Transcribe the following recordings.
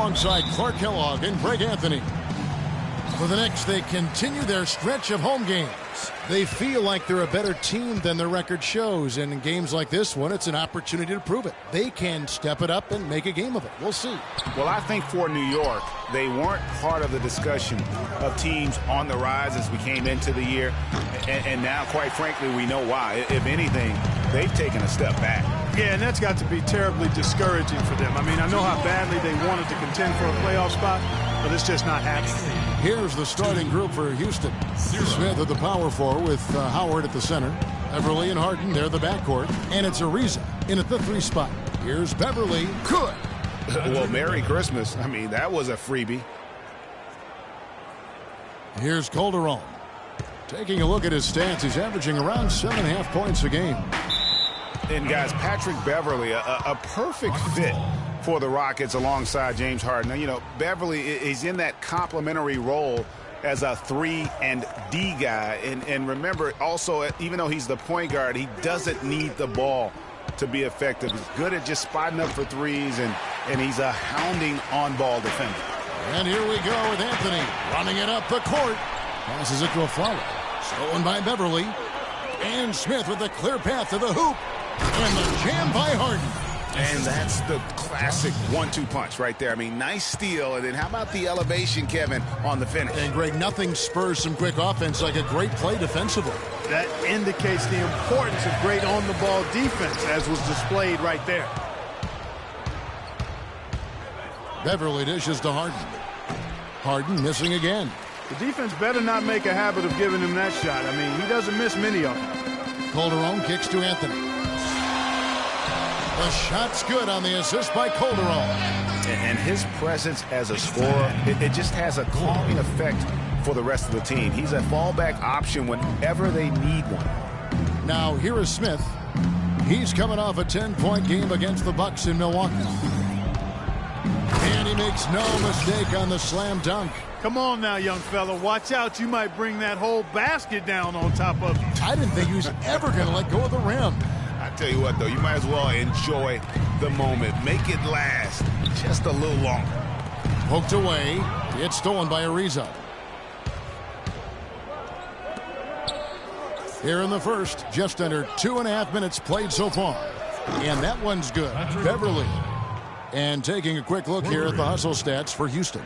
alongside Clark Kellogg and Greg Anthony. For the Knicks, they continue their stretch of home games. They feel like they're a better team than their record shows, and in games like this one, it's an opportunity to prove it. They can step it up and make a game of it. We'll see. Well, I think for New York, they weren't part of the discussion of teams on the rise as we came into the year, and now, quite frankly, we know why. If anything, they've taken a step back. Yeah, and that's got to be terribly discouraging for them. I mean, I know how badly they wanted to contend for a playoff spot, but it's just not happening. Here's the starting group for Houston. Smith at the power forward with Howard at the center. Beverly and Harden, they're the backcourt. And it's Ariza in at the 3 spot. Here's Beverly. Good. Well, Merry Christmas. I mean, that was a freebie. Here's Calderon. Taking a look at his stats, he's averaging around 7.5 points a game. And, guys, Patrick Beverly, a perfect fit for the Rockets alongside James Harden. Now, you know, Beverly is in that complementary role as a 3 and D guy. And remember, also, even though he's the point guard, he doesn't need the ball to be effective. He's good at just spotting up for threes, and he's a hounding on-ball defender. And here we go with Anthony running it up the court. Passes it to a Flower. Stolen by Beverly. And Smith with a clear path to the hoop. And the jam by Harden. And that's the classic 1-2 punch right there. I mean, nice steal. And then how about the elevation, Kevin, on the finish? And, Greg, nothing spurs some quick offense like a great play defensively. That indicates the importance of great on-the-ball defense, as was displayed right there. Beverly dishes to Harden. Harden missing again. The defense better not make a habit of giving him that shot. I mean, he doesn't miss many of them. Calderon kicks to Anthony. The shot's good on the assist by Calderon. And his presence as a scorer, it just has a calming effect for the rest of the team. He's a fallback option whenever they need one. Now, here is Smith. He's coming off a 10-point game against the Bucks in Milwaukee. And he makes no mistake on the slam dunk. Come on now, young fella. Watch out. You might bring that whole basket down on top of you. I didn't think he was ever going to let go of the rim. I tell you what, though, you might as well enjoy the moment. Make it last just a little longer. Poked away. It's stolen by Ariza. Here in the first, just under 2.5 minutes played so far. And that one's good. Beverly. And taking a quick look here at the hustle stats for Houston.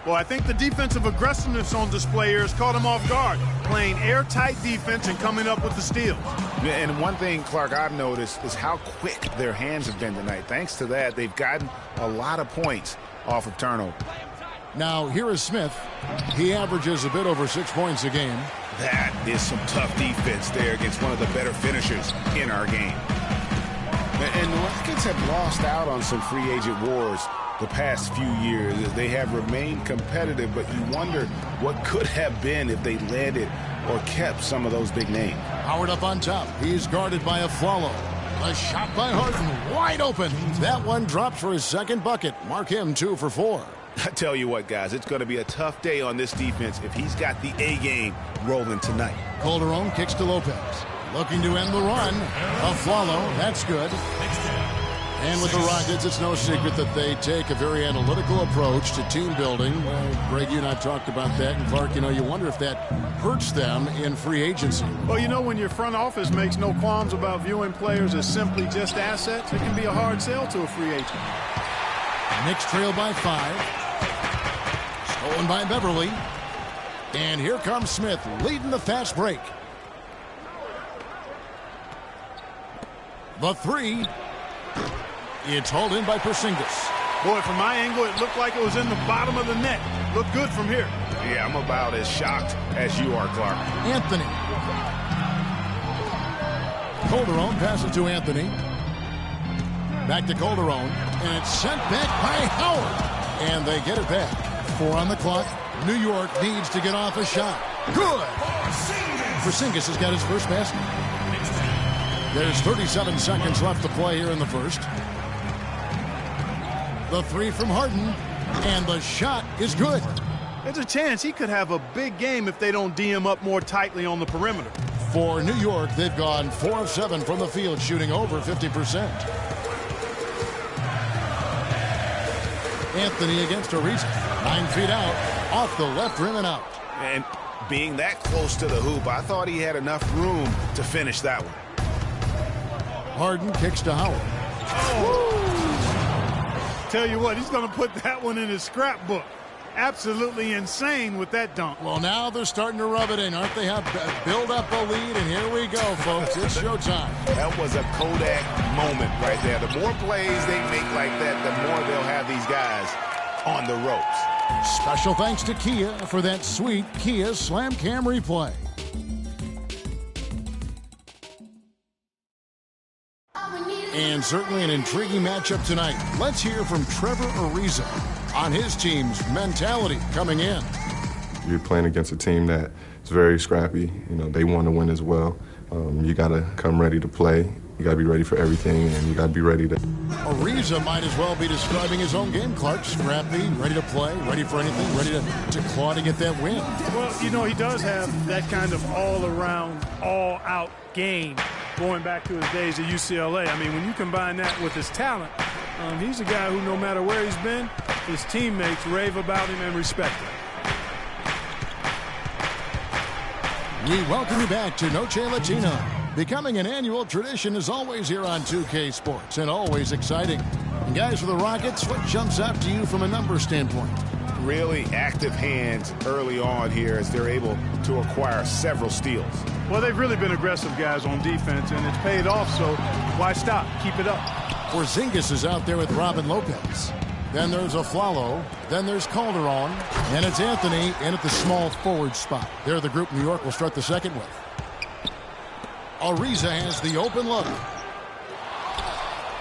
Well, I think the defensive aggressiveness on display here has caught him off guard. Playing airtight defense and coming up with the steals. And one thing, Clark, I've noticed is how quick their hands have been tonight. Thanks to that, they've gotten a lot of points off of turnover. Now, here is Smith. He averages a bit over 6 points a game. That is some tough defense there against one of the better finishers in our game. And the Rockets have lost out on some free agent wars the past few years. They have remained competitive, but you wonder what could have been if they landed or kept some of those big names. Howard up on top. He's guarded by a Flalo. A shot by Harden, wide open. That one drops for his second bucket. Mark him 2 for 4. I tell you what, guys, it's going to be a tough day on this defense if he's got the A game rolling tonight. Calderon kicks to Lopez. Looking to end the run. A Flalo, that's good. And with the Rockets, it's no secret that they take a very analytical approach to team building. Greg, you and I talked about that. And Clark, you know, you wonder if that hurts them in free agency. Well, you know, when your front office makes no qualms about viewing players as simply just assets, it can be a hard sell to a free agent. Knicks trail by 5. Stolen by Beverly. And here comes Smith leading the fast break. The 3. It's hauled in by Porzingis. Boy, from my angle, it looked like it was in the bottom of the net. Looked good from here. Yeah, I'm about as shocked as you are, Clark. Anthony. Calderon passes to Anthony. Back to Calderon. And it's sent back by Howard. And they get it back. 4 on the clock. New York needs to get off a shot. Good. Porzingis has got his first basket. There's 37 seconds left to play here in the first. The 3 from Harden, and the shot is good. There's a chance he could have a big game if they don't D him up more tightly on the perimeter. For New York, they've gone 4 of 7 from the field, shooting over 50%. Anthony against Ariza. 9 feet out, off the left rim and out. And being that close to the hoop, I thought he had enough room to finish that one. Harden kicks to Howard. Oh. Tell you what, he's going to put that one in his scrapbook. Absolutely insane with that dunk. Well, now they're starting to rub it in, aren't they? Have build up a lead, and here we go, folks. It's showtime. That was a Kodak moment right there. The more plays they make like that, the more they'll have these guys on the ropes. Special thanks to Kia for that sweet Kia Slam Cam replay. And certainly an intriguing matchup tonight. Let's hear from Trevor Ariza on his team's mentality coming in. You're playing against a team that is very scrappy. You know, they want to win as well. You got to come ready to play. You got to be ready for everything, and you got to be ready to. Ariza might as well be describing his own game, Clark. Scrappy, ready to play, ready for anything, ready to claw to get that win. Well, you know, he does have that kind of all-around, all-out game going back to his days at UCLA. I mean, when you combine that with his talent, he's a guy who, no matter where he's been, his teammates rave about him and respect him. We welcome you back to Noche Latino. Becoming an annual tradition is always here on 2K Sports and always exciting. And guys, for the Rockets, what jumps out to you from a number standpoint? Really active hands early on here as they're able to acquire several steals. Well, they've really been aggressive guys on defense, and it's paid off, so why stop? Keep it up. Porzingis is out there with Robin Lopez. Then there's Aflalo. Then there's Calderon. And it's Anthony in at the small forward spot. They're the group New York will start the second with. Ariza has the open look.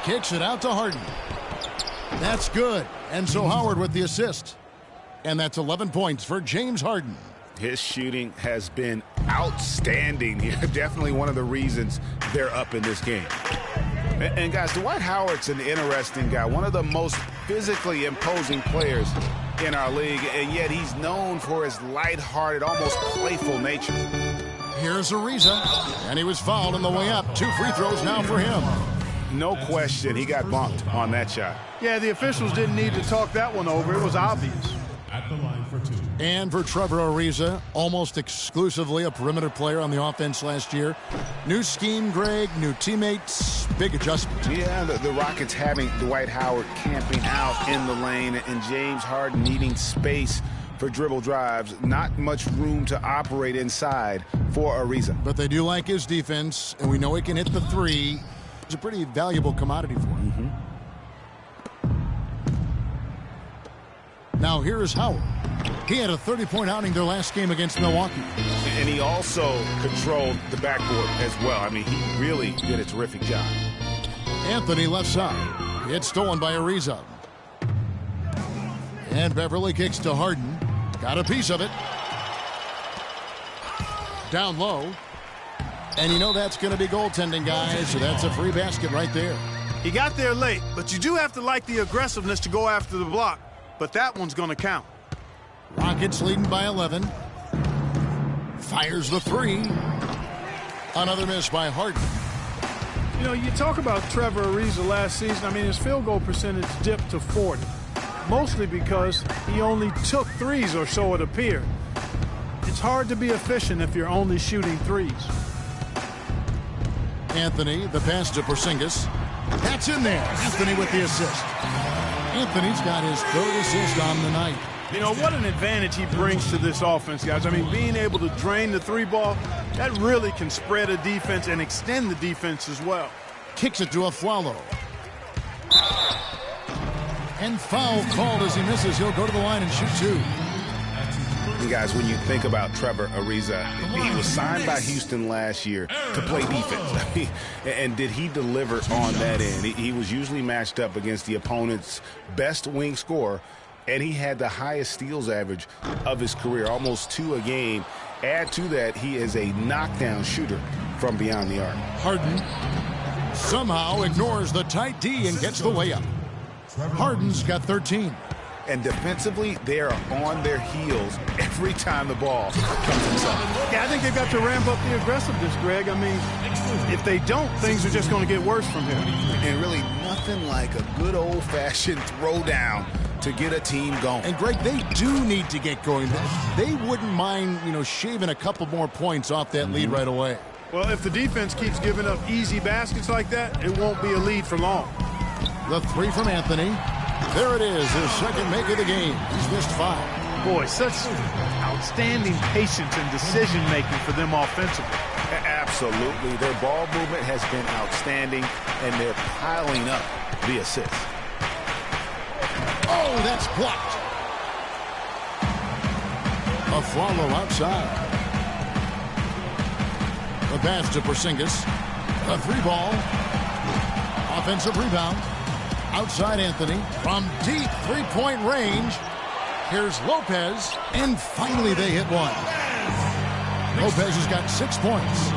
Kicks it out to Harden. That's good. And so Howard with the assist. And that's 11 points for James Harden. His shooting has been outstanding here. Definitely one of the reasons they're up in this game. And guys, Dwight Howard's an interesting guy. One of the most physically imposing players in our league. And yet he's known for his lighthearted, almost playful nature. Here's Ariza. And he was fouled on the way up. 2 free throws now for him. No question, he got bumped on that shot. Yeah, the officials didn't need to talk that one over. It was obvious. At the line for 2. And for Trevor Ariza, almost exclusively a perimeter player on the offense last year. New scheme, Greg, new teammates, big adjustment. Yeah, the Rockets having Dwight Howard camping out in the lane and James Harden needing space for dribble drives. Not much room to operate inside for Ariza. But they do like his defense, and we know he can hit the three. It's a pretty valuable commodity for him. Now here's Howard. He had a 30-point outing their last game against Milwaukee. And he also controlled the backboard as well. I mean, he really did a terrific job. Anthony left side. It's stolen by Ariza. And Beverly kicks to Harden. Got a piece of it. Down low. And you know that's going to be goaltending, guys. So that's a free basket right there. He got there late, but you do have to like the aggressiveness to go after the block. But that one's going to count. Rockets leading by 11. Fires the three. Another miss by Harden. You know, you talk about Trevor Ariza last season. I mean, his field goal percentage dipped to 40. Mostly because he only took threes, or so it appeared. It's hard to be efficient if you're only shooting threes. Anthony, the pass to Porzingis. That's in there. Anthony with the assist. Anthony's got his 3rd assist on the night. You know, what an advantage he brings to this offense, guys. I mean, being able to drain the three ball, that really can spread a defense and extend the defense as well. Kicks it to Aflalo. And foul called as he misses. He'll go to the line and shoot 2. And guys, when you think about Trevor Ariza, he was signed by Houston last year to play defense. And did he deliver on that end? He was usually matched up against the opponent's best wing scorer, and he had the highest steals average of his career, almost 2 a game. Add to that, he is a knockdown shooter from beyond the arc. Harden somehow ignores the tight D and gets the layup. Harden's got 13. And defensively, they are on their heels every time the ball comes inside. Yeah, I think they've got to ramp up the aggressiveness, Greg. I mean, if they don't, things are just going to get worse from here. And really nothing like a good old-fashioned throwdown to get a team going. And, Greg, they do need to get going. They wouldn't mind, shaving a couple more points off that lead right away. Well, if the defense keeps giving up easy baskets like that, it won't be a lead for long. The three from Anthony. There it is, his second make of the game. He's missed 5. Boy, such outstanding patience and decision-making for them offensively. Absolutely. Their ball movement has been outstanding, and they're piling up the assists. Oh, that's blocked. A follow outside. The pass to Porzingis. A 3-ball. Offensive rebound. Outside Anthony. From deep three-point range. Here's Lopez. And finally they hit one. Lopez has got 6 points.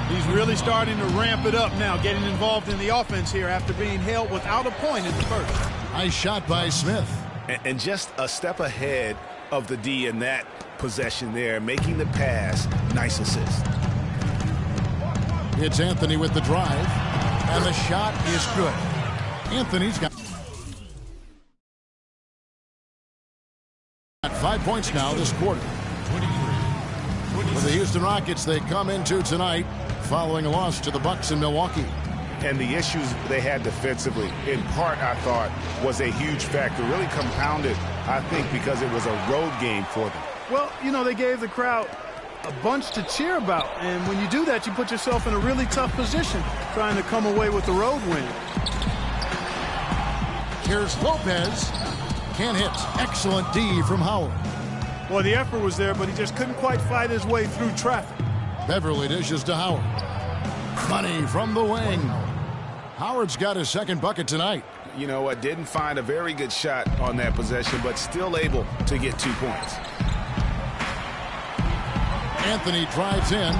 He's really starting to ramp it up now, getting involved in the offense here after being held without a point in the first. Nice shot by Smith. And just a step ahead of the D in that possession there, making the pass. Nice assist. It's Anthony with the drive, and the shot is good. Anthony's got 5 points now this quarter. For the Houston Rockets, they come into tonight following a loss to the Bucks in Milwaukee. And the issues they had defensively, in part, I thought, was a huge factor. Really compounded, I think, because it was a road game for them. Well, they gave the crowd a bunch to cheer about. And when you do that, you put yourself in a really tough position trying to come away with the road win. Here's Lopez. Can't hit. Excellent D from Howard. Well, the effort was there, but he just couldn't quite fight his way through traffic. Beverly dishes to Howard. Money from the wing. Howard's got his second bucket tonight. You know what? Didn't find a very good shot on that possession, but still able to get 2 points. Anthony drives in.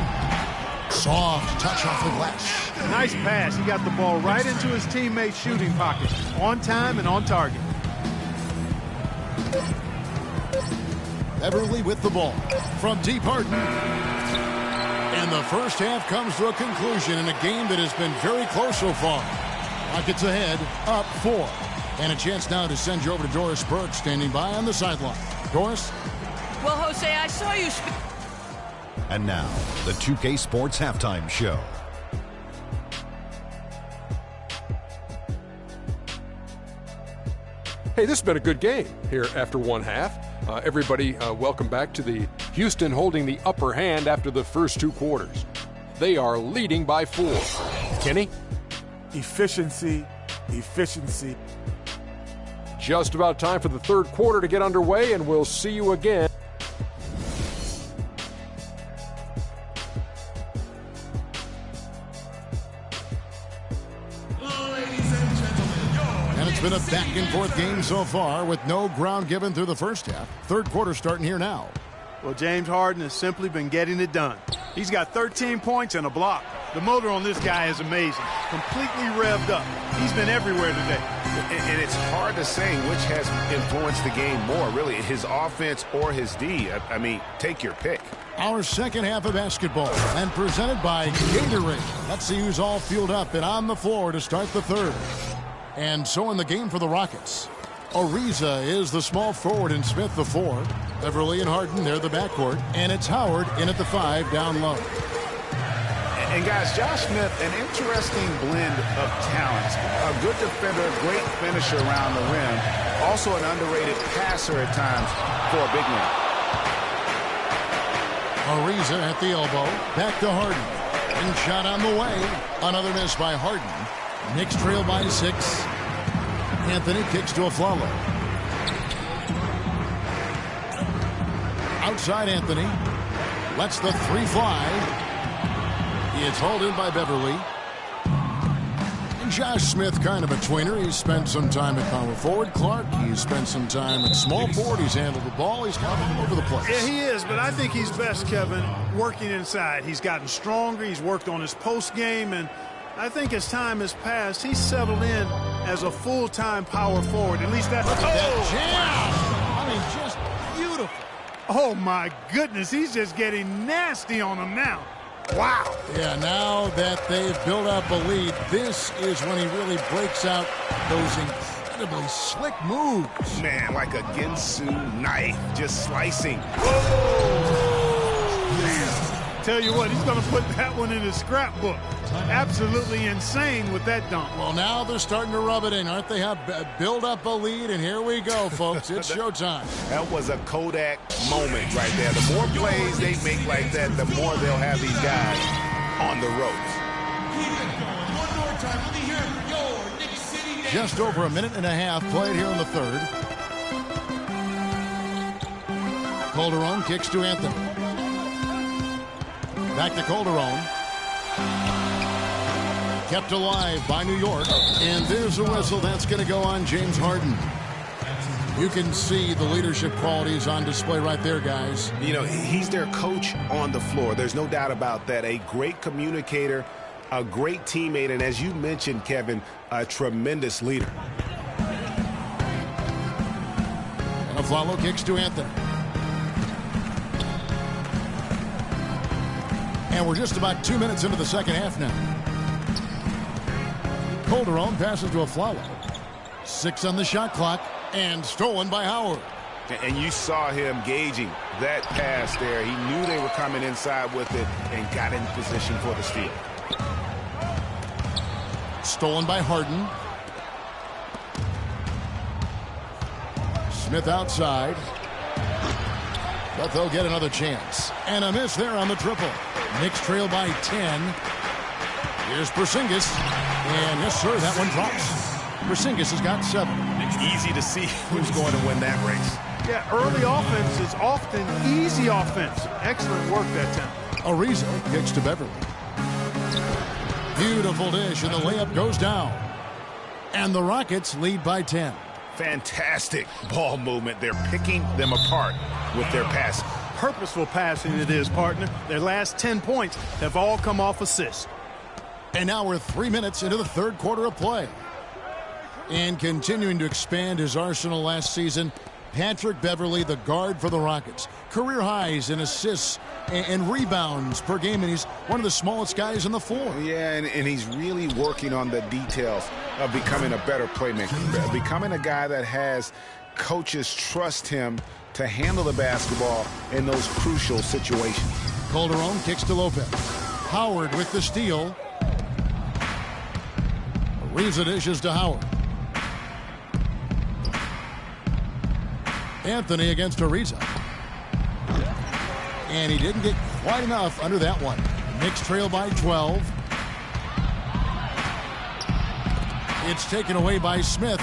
Soft touch off the glass. Nice pass. He got the ball right into his teammate's shooting pocket. On time and on target. Beverly with the ball. From deep, Harden. And the first half comes to a conclusion in a game that has been very close so far. Rockets ahead, up 4. And a chance now to send you over to Doris Burke, standing by on the sideline. Doris? Well, Jose, I saw you... And now, the 2K Sports Halftime Show. Hey, this has been a good game here after one half. Everybody, welcome back to the Houston holding the upper hand after the first 2 quarters. They are leading by 4. Kenny? Efficiency, efficiency. Just about time for the third quarter to get underway, and we'll see you again. Been a back-and-forth game so far with no ground given through the first half. Third quarter starting here now. Well, James Harden has simply been getting it done. He's got 13 points and a block. The motor on this guy is amazing. Completely revved up. He's been everywhere today. And it's hard to say which has influenced the game more, really, his offense or his D. I mean, take your pick. Our second half of basketball, and presented by Gatorade. Let's see who's all fueled up and on the floor to start the third. And so in the game for the Rockets, Ariza is the small forward and Smith the 4. Beverly and Harden, they're the backcourt. And it's Howard in at the 5 down low. And guys, Josh Smith, an interesting blend of talents. A good defender, great finisher around the rim. Also an underrated passer at times for a big man. Ariza at the elbow. Back to Harden. And shot on the way. Another miss by Harden. Knicks trail by 6. Anthony kicks to Afflalo. Outside Anthony. Lets the 3 fly. It's hauled in by Beverly. And Josh Smith, kind of a tweener. He's spent some time at power forward. Clark, he's spent some time at small forward. He's handled the ball. He's come all over the place. Yeah, he is, but I think he's best, Kevin, working inside. He's gotten stronger. He's worked on his post game, and I think as time has passed, he's settled in as a full-time power forward. At least that's... That jam! I mean, just beautiful. Oh, my goodness. He's just getting nasty on him now. Wow. Yeah, now that they've built up a lead, this is when he really breaks out those incredibly slick moves. Man, like a Ginsu knife, just slicing. Tell you what, he's going to put that one in his scrapbook. Absolutely insane with that dunk. Well, now they're starting to rub it in, aren't they? Build up a lead, and here we go, folks. It's showtime. That was a Kodak moment right there. The more plays they make like that, the more they'll have these guys on the ropes. Just over a minute and a half played here in the third. Calderon kicks to Anthony. Back to Calderon. Kept alive by New York. And there's a whistle. That's going to go on James Harden. You can see the leadership qualities on display right there, guys. You know, he's their coach on the floor. There's no doubt about that. A great communicator, a great teammate, and as you mentioned, Kevin, a tremendous leader. And Aflalo kicks to Anthony. And we're just about 2 minutes into the second half now. Calderon passes to Aflalo. 6 on the shot clock, and stolen by Howard. And you saw him gauging that pass there. He knew they were coming inside with it and got in position for the steal. Stolen by Harden. Smith outside. But they'll get another chance. And a miss there on the triple. Knicks trail by 10. Here's Porzingis. And yes, sir, that one drops. Porzingis has got 7. It's easy to see who's going to win that race. Yeah, early offense is often easy offense. Excellent work that time. Ariza kicks to Beverly. Beautiful dish, and the layup goes down. And the Rockets lead by 10. Fantastic ball movement. They're picking them apart with their passing. Purposeful passing it is, partner. Their last 10 points have all come off assists. And now we're 3 minutes into the third quarter of play. And continuing to expand his arsenal last season, Patrick Beverly, the guard for the Rockets. Career highs in assists and rebounds per game, and he's one of the smallest guys on the floor. Yeah, and he's really working on the details of becoming a better playmaker, becoming a guy that has coaches trust him to handle the basketball in those crucial situations. Calderon kicks to Lopez. Howard with the steal. Ariza dishes to Howard. Anthony against Ariza. And he didn't get quite enough under that one. Knicks trail by 12. It's taken away by Smith.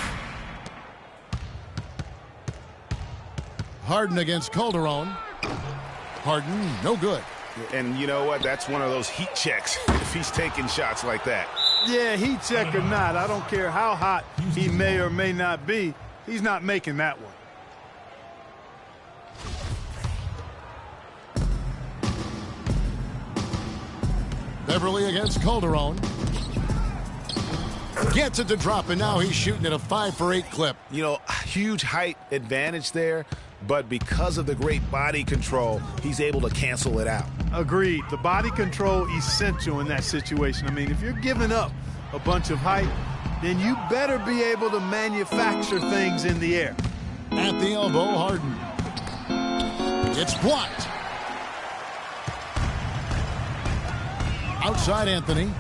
Harden against Calderon. Harden, no good. And you know what? That's one of those heat checks if he's taking shots like that. Yeah, heat check or not, I don't care how hot he may or may not be, he's not making that one. Beverly against Calderon. Gets it to drop, and now he's shooting at a 5-for-8 clip. You know, huge height advantage there, but because of the great body control, he's able to cancel it out. Agreed. The body control essential in that situation. I mean, if you're giving up a bunch of height, then you better be able to manufacture things in the air. At the elbow, Harden. It's blocked. Outside Anthony.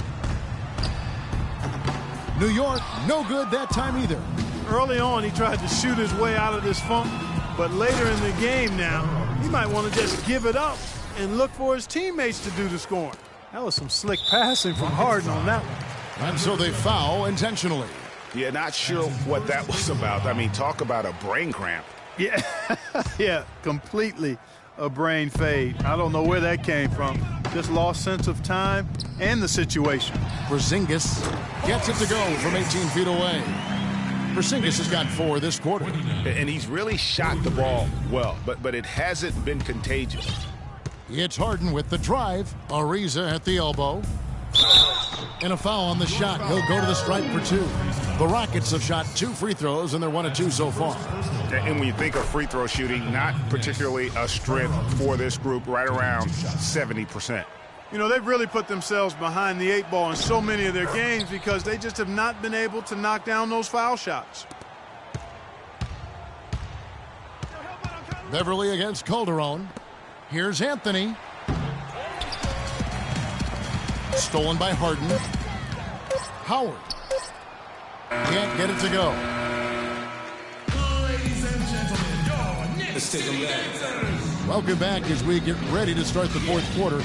New York, no good that time either. Early on, he tried to shoot his way out of this funk, but later in the game now, he might want to just give it up and look for his teammates to do the scoring. That was some slick passing from Harden on that one. And so they foul intentionally. Yeah, not sure what that was about. I mean, talk about a brain cramp. Yeah, yeah, completely a brain fade. I don't know where that came from. Just lost sense of time and the situation. Porzingis gets it to go from 18 feet away. Porzingis has got 4 this quarter. And he's really shot the ball well, but it hasn't been contagious. It's Harden with the drive. Ariza at the elbow. And a foul on the shot. He'll go to the stripe for 2. The Rockets have shot 2 free throws, and they're 1 of 2 so far. And when you think of free throw shooting, not particularly a strength for this group, right around 70%. You know, they've really put themselves behind the 8 ball in so many of their games because they just have not been able to knock down those foul shots. Beverly against Calderon. Here's Anthony. Stolen by Harden. Howard. Can't get it to go. Ladies and gentlemen, your next contender. Welcome back as we get ready to start the fourth quarter.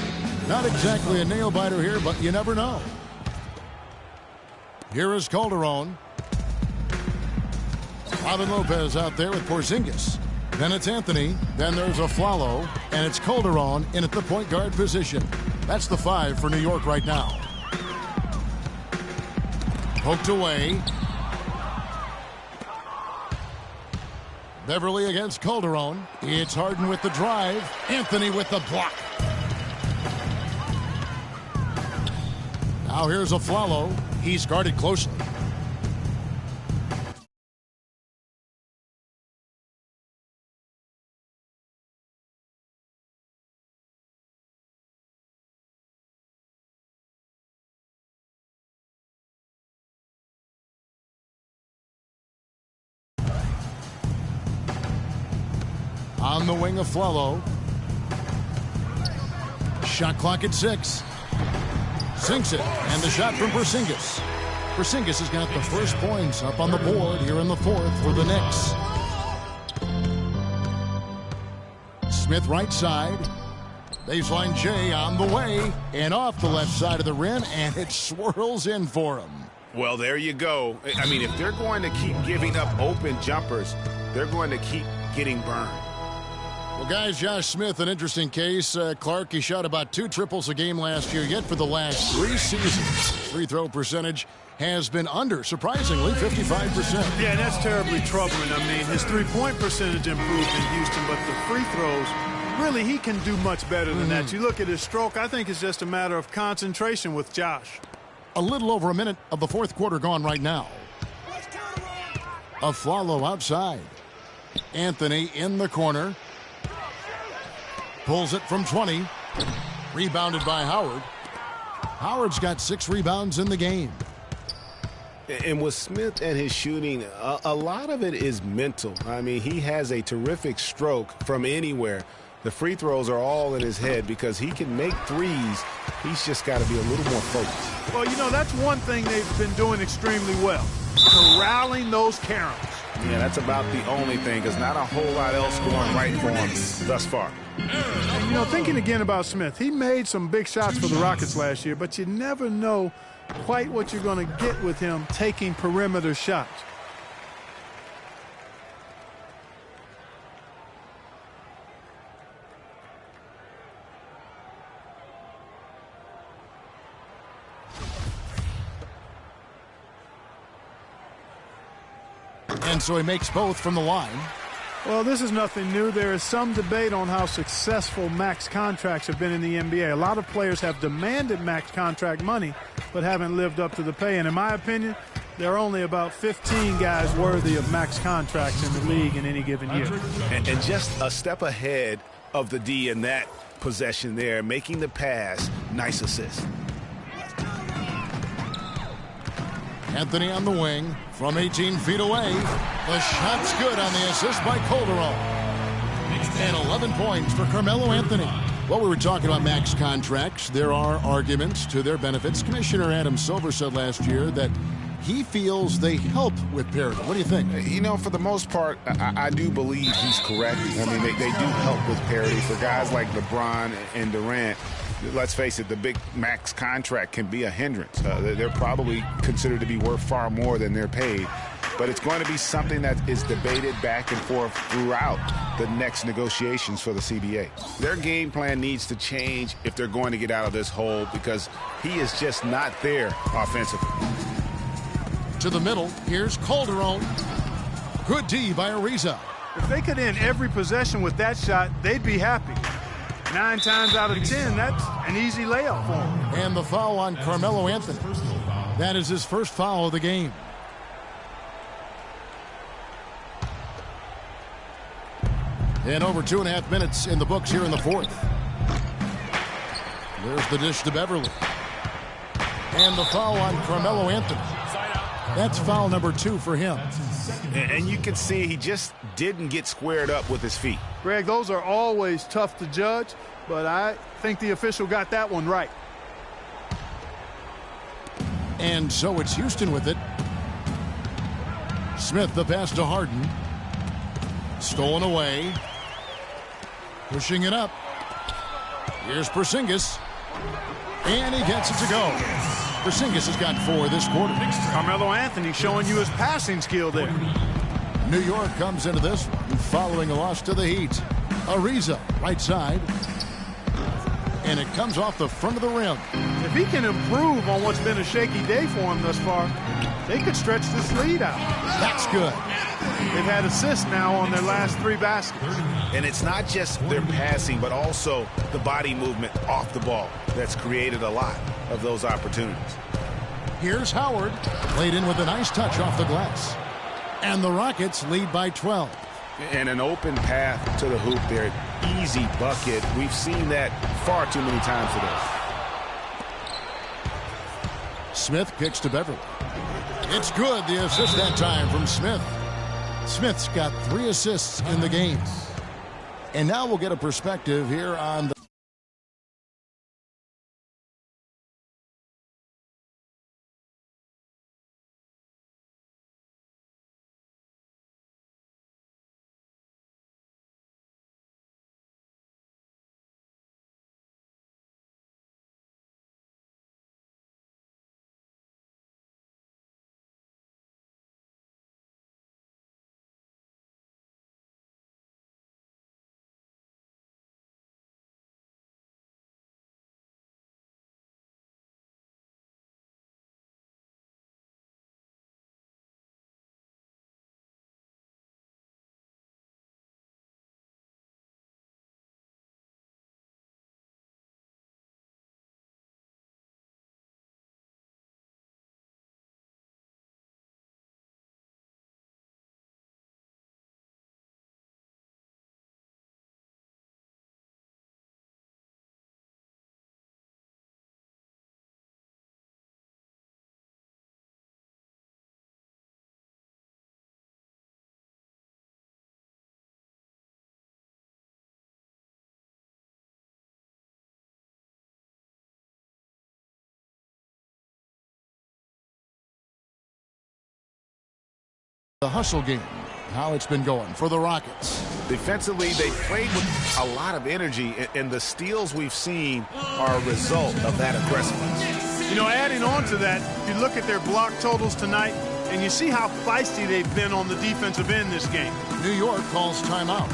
Not exactly a nail-biter here, but you never know. Here is Calderon. Robin Lopez out there with Porzingis. Then it's Anthony. Then there's Aflalo. And it's Calderon in at the point guard position. That's the 5 for New York right now. Poked away. Beverly against Calderon. It's Harden with the drive. Anthony with the block. Now here's Aflalo. He's guarded closely. On the wing of Aflalo. Shot clock at 6. Sinks it, and the shot from Porzingis. Porzingis has got the first points up on the board here in the fourth for the Knicks. Smith right side. Baseline J on the way, and off the left side of the rim, and it swirls in for him. Well, there you go. I mean, if they're going to keep giving up open jumpers, they're going to keep getting burned. Well, guys, Josh Smith, an interesting case. Clark, he shot about 2 triples a game last year, yet for the last 3 seasons, free throw percentage has been under, surprisingly, 55%. Yeah, and that's terribly troubling. I mean, his three-point percentage improved in Houston, but the free throws, really, he can do much better than that. You look at his stroke, I think it's just a matter of concentration with Josh. A little over a minute of the fourth quarter gone right now. Aflalo outside. Anthony in the corner. Pulls it from 20. Rebounded by Howard. Howard's got 6 rebounds in the game. And with Smith and his shooting, a lot of it is mental. I mean, he has a terrific stroke from anywhere. The free throws are all in his head because he can make threes. He's just got to be a little more focused. Well, you know, that's one thing they've been doing extremely well. Corralling those Karens. Yeah, that's about the only thing, because not a whole lot else going right for him thus far. And, you know, thinking again about Smith, he made some big shots for the Rockets last year, but you never know quite what you're going to get with him taking perimeter shots. And so he makes both from the line. Well, this is nothing new. There is some debate on how successful max contracts have been in the NBA. A lot of players have demanded max contract money, but haven't lived up to the pay. And in my opinion, there are only about 15 guys worthy of max contracts in the league in any given year. And just a step ahead of the D in that possession there, making the pass. Nice assist. Anthony on the wing from 18 feet away. The shot's good on the assist by Calderon. And 11 points for Carmelo Anthony. Well, we were talking about max contracts. There are arguments to their benefits. Commissioner Adam Silver said last year that he feels they help with parity. What do you think? You know, for the most part, I do believe he's correct. I mean, they do help with parity. For guys like LeBron and Durant, let's face it, the big max contract can be a hindrance. They're probably considered to be worth far more than they're paid. But it's going to be something that is debated back and forth throughout the next negotiations for the CBA. Their game plan needs to change if they're going to get out of this hole, because he is just not there offensively. To the middle, here's Calderon. Good D by Ariza. If they could end every possession with that shot, they'd be happy. 9 times out of 10, that's an easy layup for him. And the foul on Carmelo Anthony. That is his first foul of the game. And over 2.5 minutes in the books here in the fourth. There's the dish to Beverly. And the foul on Carmelo Anthony. That's foul number 2 for him. And you can see he just didn't get squared up with his feet. Greg, those are always tough to judge, but I think the official got that one right. And so it's Houston with it. Smith, the pass to Harden. Stolen away. Pushing it up. Here's Porzingis. And he gets it to go. Porzingis has got 4 this quarter. Carmelo Anthony showing you his passing skill there. New York comes into this one following a loss to the Heat. Ariza, right side. And it comes off the front of the rim. If he can improve on what's been a shaky day for him thus far, they could stretch this lead out. That's good. They've had assists now on their last 3 baskets. And it's not just their passing, but also the body movement off the ball that's created a lot of those opportunities. Here's Howard. Played in with a nice touch off the glass. And the Rockets lead by 12. And an open path to the hoop there. Easy bucket. We've seen that far too many times today. Smith kicks to Beverly. It's good, the assist that time from Smith. Smith's got 3 assists in the game. And now we'll get a perspective here on the hustle game. How it's been going for the Rockets. Defensively, they played with a lot of energy, and the steals we've seen are a result of that aggressiveness. You know, adding on to that, you look at their block totals tonight, and you see how feisty they've been on the defensive end this game. New York calls timeout.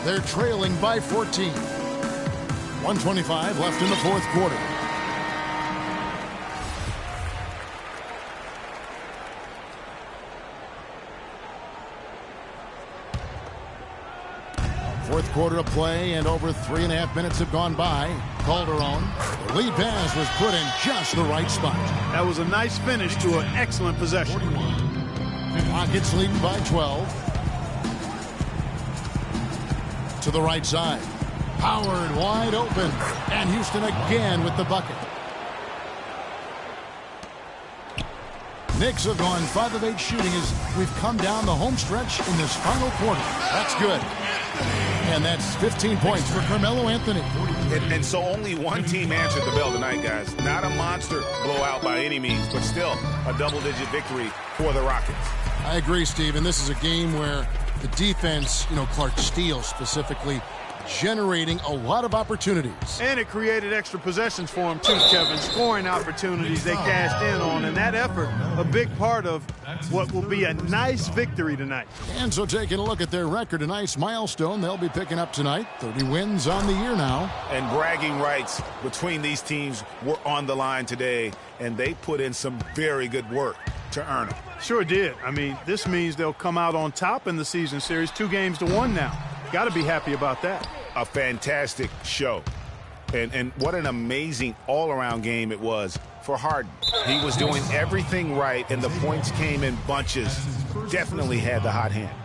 They're trailing by 14. 1:25 left in the 4th quarter. Fourth quarter of play, and over 3.5 minutes have gone by. Calderon, the lead pass was put in just the right spot. That was a nice finish to an excellent possession. Rockets leading by 12. To the right side. Howard wide open. And Houston again with the bucket. Knicks have gone 5 of 8 shooting as we've come down the home stretch in this final quarter. That's good. And that's 15 points for Carmelo Anthony. And so only one team answered the bell tonight, guys. Not a monster blowout by any means, but still a double-digit victory for the Rockets. I agree, Steve. And this is a game where the defense, Clark Steele specifically, generating a lot of opportunities. And it created extra possessions for him too, Kevin. Scoring opportunities they cashed in on. And that effort, a big part of what will be a nice victory tonight. And so taking a look at their record, a nice milestone they'll be picking up tonight. 30 wins on the year now. And bragging rights between these teams were on the line today, and they put in some very good work to earn it. Sure did. I mean, this means they'll come out on top in the season series, 2-1 now. Got to be happy about that. A fantastic show. And what an amazing all-around game it was for Harden. He was doing everything right, and the points came in bunches. Definitely had the hot hand.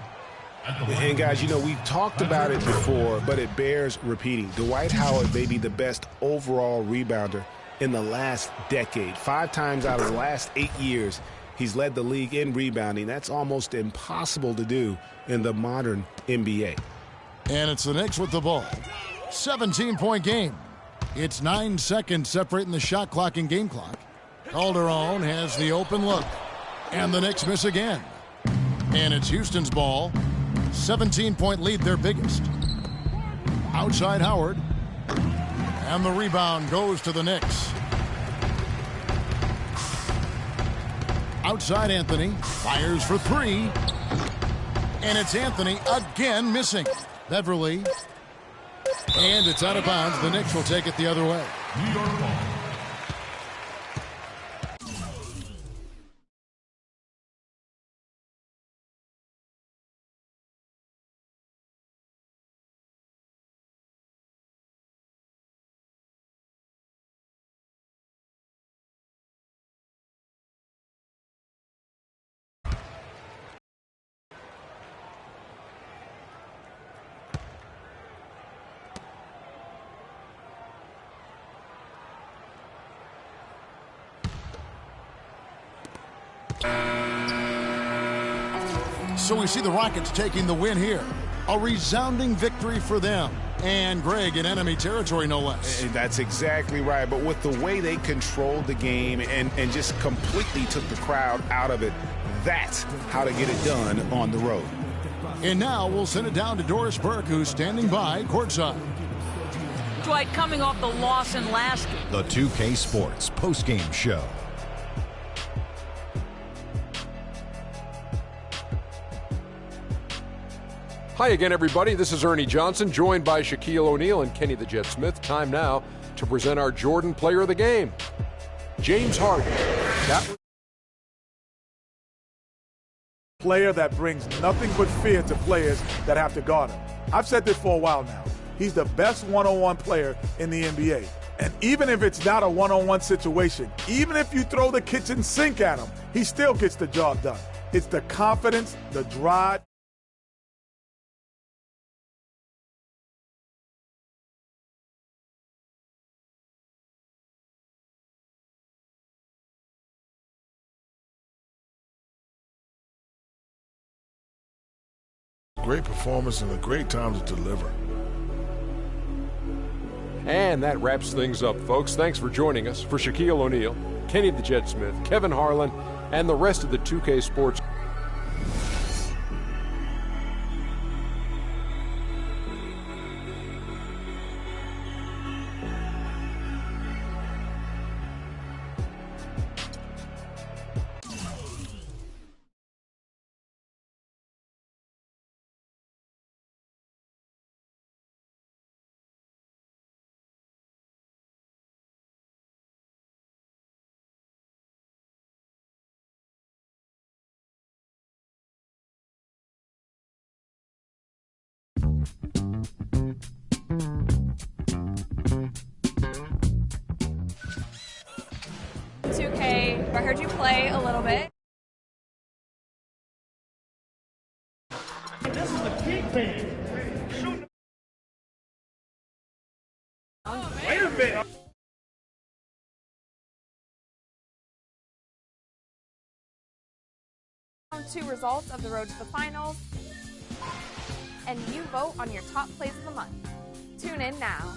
And, guys, we've talked about it before, but it bears repeating. Dwight Howard may be the best overall rebounder in the last decade. 5 times out of the last 8 years, He's led the league in rebounding. That's almost impossible to do in the modern NBA. And it's the Knicks with the ball. 17-point game. It's 9 seconds separating the shot clock and game clock. Calderon has the open look. And the Knicks miss again. And it's Houston's ball. 17-point lead, their biggest. Outside Howard. And the rebound goes to the Knicks. Outside Anthony. Fires for three. And it's Anthony again missing. Beverly. And it's out of bounds. The Knicks will take it the other way. New York ball. So we see the Rockets taking the win here. A resounding victory for them. And Greg in enemy territory, no less. That's exactly right. But with the way they controlled the game and just completely took the crowd out of it, that's how to get it done on the road. And now we'll send it down to Doris Burke, who's standing by courtside. Dwight, coming off the loss in last game. The 2K Sports postgame show. Hi again, everybody. This is Ernie Johnson, joined by Shaquille O'Neal and Kenny the Jet Smith. Time now to present our Jordan Player of the Game, James Harden. Player that brings nothing but fear to players that have to guard him. I've said this for a while now. He's the best one-on-one player in the NBA. And even if it's not a one-on-one situation, even if you throw the kitchen sink at him, he still gets the job done. It's the confidence, the drive. Great performance and a great time to deliver. And that wraps things up, folks. Thanks for joining us. For Shaquille O'Neal, Kenny the Jet Smith, Kevin Harlan, and the rest of the 2K Sports. I heard you play a little bit. This is the kingpin. Wait a minute. Two results of the road to the finals, and you vote on your top plays of the month. Tune in now.